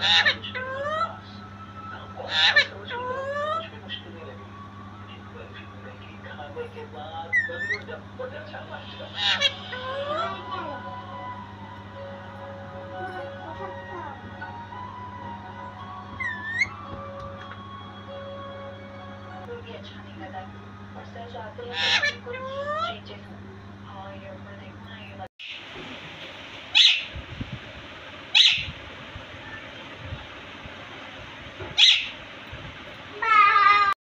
कुछ भी बहुत खास आपको समझ में कुछ भी मुश्किल नहीं लगेगी। एक बर्फी मिलेगी खाने के बाद जरूर जब बहुत अच्छा नाश्ता। भी अच्छा नहीं लगा और सच आते हैं